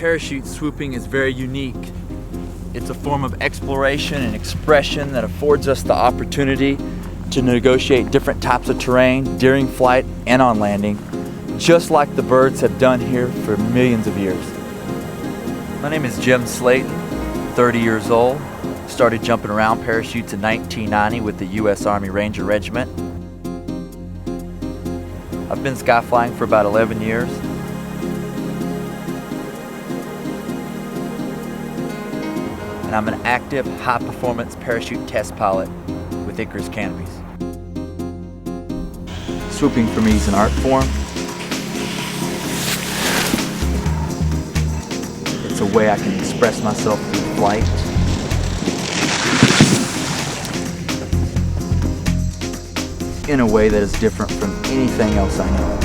Parachute swooping is very unique. It's a form of exploration and expression that affords us the opportunity to negotiate different types of terrain during flight and on landing, just like the birds have done here for millions of years. My name is Jim Slayton, 30 years old. Started jumping around parachutes in 1990 with the U.S. Army Ranger Regiment. I've been sky flying for about 11 years. And I'm an active, high-performance parachute test pilot with Icarus Canopies. Swooping for me is an art form. It's a way I can express myself through flight. In a way that is different from anything else I know.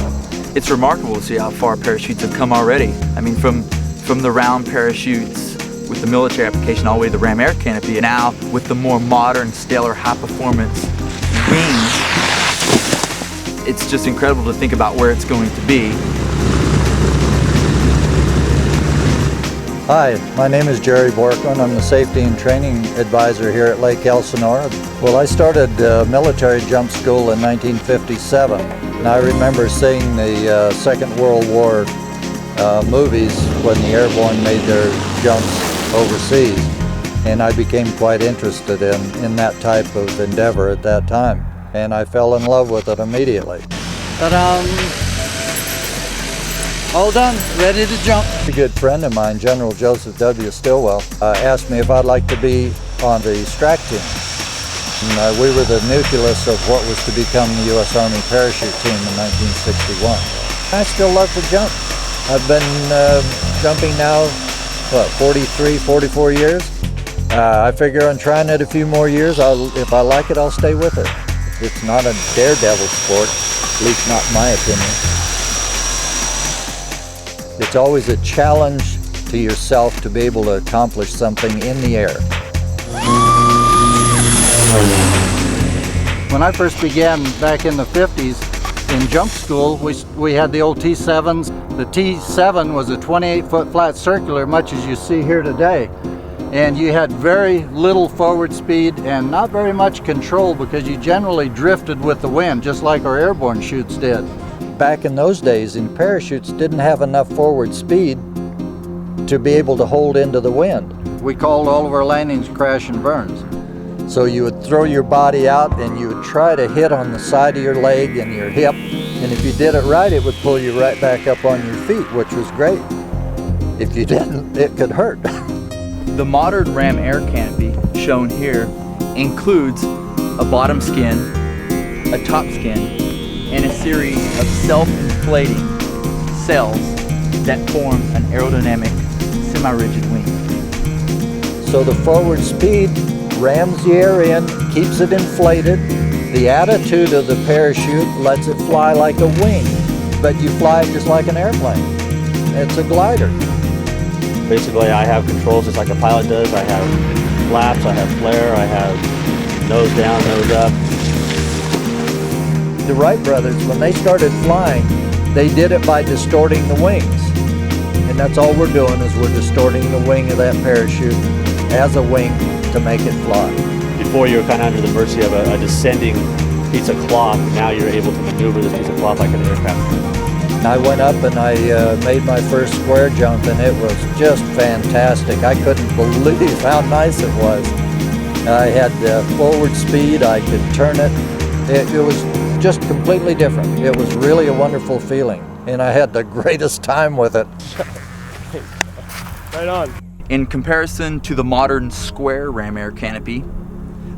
It's remarkable to see how far parachutes have come already. I mean, from the round parachutes with the military application all the way to the Ram Air Canopy, and now with the more modern, stellar, high-performance wings, it's just incredible to think about where it's going to be. Hi, my name is Jerry Borkman. I'm the Safety and Training Advisor here at Lake Elsinore. Well, I started military jump school in 1957, and I remember seeing the Second World War movies when the airborne made their jumps overseas, and I became quite interested in that type of endeavor at that time, and I fell in love with it immediately. All done, ready to jump. A good friend of mine, General Joseph W. Stilwell, asked me if I'd like to be on the STRAC team. And, we were the nucleus of what was to become the U.S. Army Parachute Team in 1961. I still love to jump. I've been jumping now, 43, 44 years. I figure on trying it a few more years. If I like it, I'll stay with it. It's not a daredevil sport, at least not in my opinion. It's always a challenge to yourself to be able to accomplish something in the air. When I first began back in the 50s in jump school, we had the old T7s. The T7 was a 28-foot flat circular, much as you see here today. And you had very little forward speed and not very much control because you generally drifted with the wind, just like our airborne chutes did. Back in those days, parachutes didn't have enough forward speed to be able to hold into the wind. We called all of our landings crash and burns. So you would throw your body out and you would try to hit on the side of your leg and your hip, and if you did it right, it would pull you right back up on your feet, which was great. If you didn't, it could hurt. The modern Ram Air Canopy, shown here, includes a bottom skin, a top skin, and a series of self-inflating cells that form an aerodynamic, semi-rigid wing. So the forward speed rams the air in, keeps it inflated. The attitude of the parachute lets it fly like a wing, but you fly it just like an airplane. It's a glider. Basically, I have controls just like a pilot does. I have flaps, I have flare, I have nose down, nose up. The Wright brothers, when they started flying, they did it by distorting the wings. And that's all we're doing is we're distorting the wing of that parachute as a wing to make it fly. Before you were kind of under the mercy of a descending piece of cloth, and now you're able to maneuver this piece of cloth like an aircraft. I went up and I made my first square jump, and it was just fantastic. I couldn't believe how nice it was. I had forward speed, I could turn it. It was just completely different. It was really a wonderful feeling, and I had the greatest time with it. Right on. In comparison to the modern square Ram Air Canopy,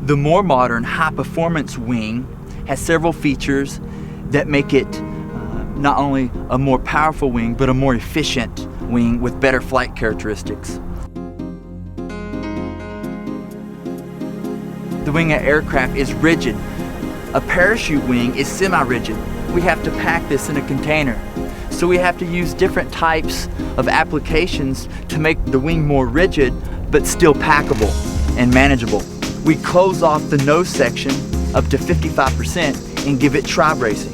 the more modern high-performance wing has several features that make it not only a more powerful wing, but a more efficient wing with better flight characteristics. The wing of aircraft is rigid. A parachute wing is semi-rigid. We have to pack this in a container. So we have to use different types of applications to make the wing more rigid, but still packable and manageable. We close off the nose section up to 55% and give it tri-bracing,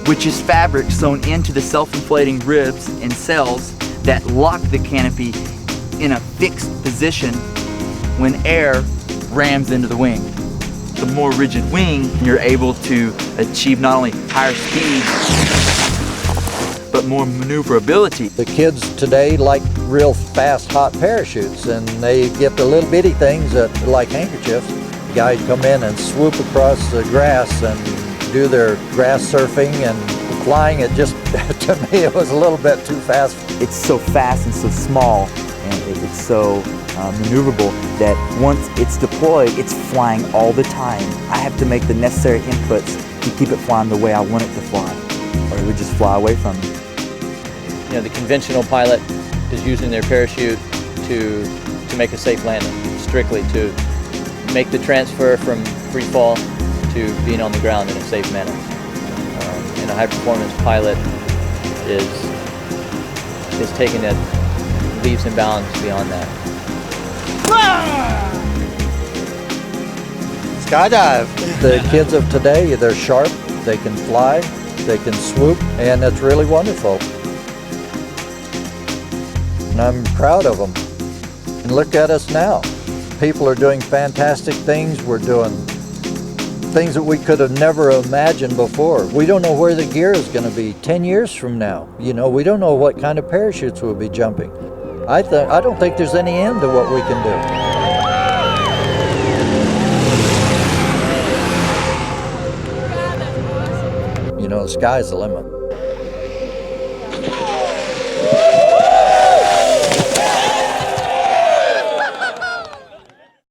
which is fabric sewn into the self-inflating ribs and cells that lock the canopy in a fixed position when air rams into the wing. The more rigid wing, you're able to achieve not only higher speeds, but more maneuverability. The kids today like real fast, hot parachutes, and they get the little bitty things that are like handkerchiefs. The guy would come in and swoop across the grass and do their grass surfing and flying. It just, to me, it was a little bit too fast. It's so fast and so small, and it's so maneuverable that once it's deployed, it's flying all the time. I have to make the necessary inputs to keep it flying the way I want it to fly, or it would just fly away from me. You know, the conventional pilot is using their parachute to make a safe landing, strictly to make the transfer from free fall to being on the ground in a safe manner. And a high-performance pilot is taking it leaps and bounds beyond that. Skydive. The kids of today, they're sharp, they can fly, they can swoop, and it's really wonderful. And I'm proud of them. And look at us now. People are doing fantastic things. We're doing things that we could have never imagined before. We don't know where the gear is going to be 10 years from now. You know, we don't know what kind of parachutes we'll be jumping. I don't think there's any end to what we can do. You know, the sky's the limit.